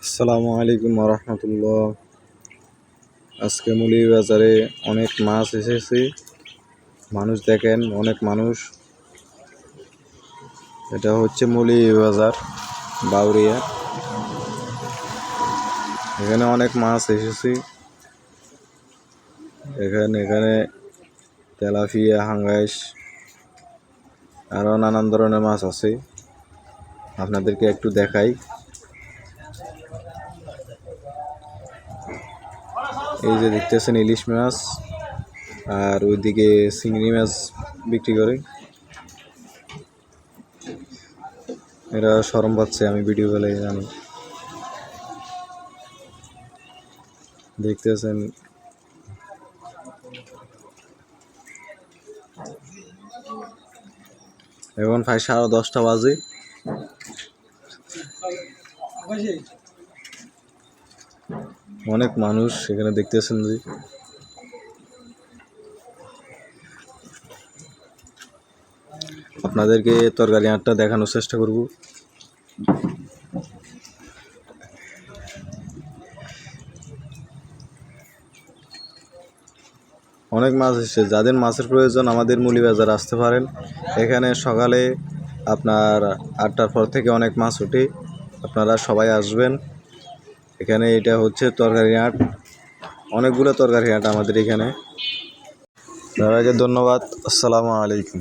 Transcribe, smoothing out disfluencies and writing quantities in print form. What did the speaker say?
আসসালামু আলাইকুম রহমতুল্লাহ। আজকে মুলি বাজারে অনেক মাছ এসেছে। মানুষ দেখেন, অনেক মানুষ। এটা হচ্ছে মুলি বাজার বাউরিয়া। এখানে অনেক মাছ এসেছে। এখানে তেলাপিয়া, হাঙ্গাইশ আরও নানান ধরনের মাছ আছে। আপনাদেরকে একটু দেখাই। এই যে দেখতেছেন ইলিশ মাছ, আর ওইদিকে চিংড়ি মাছ বিক্রি করে। এরা শরম পাচ্ছে আমি ভিডিও বেলায় জানি। দেখতেছেন এখন প্রায় 10:30 বাজে। অনেক মানুষ এখানে দেখতেছেন যে। আপনাদেরকে তরকারি হাটটা দেখানোর চেষ্টা করব। অনেক মাছ এসেছে। যাদের মাছের প্রয়োজন আমাদের মুলি বাজার আসতে পারেন। এখানে সকালে আপনার 8টার পর থেকে অনেক মাছ ওঠে। আপনারা সবাই আসবেন। এখানে এটা হচ্ছে তরকারি হাট, অনেকগুলো তরকারি হাট আমাদের এখানে। তার আগে ধন্যবাদ। আসসালামু আলাইকুম।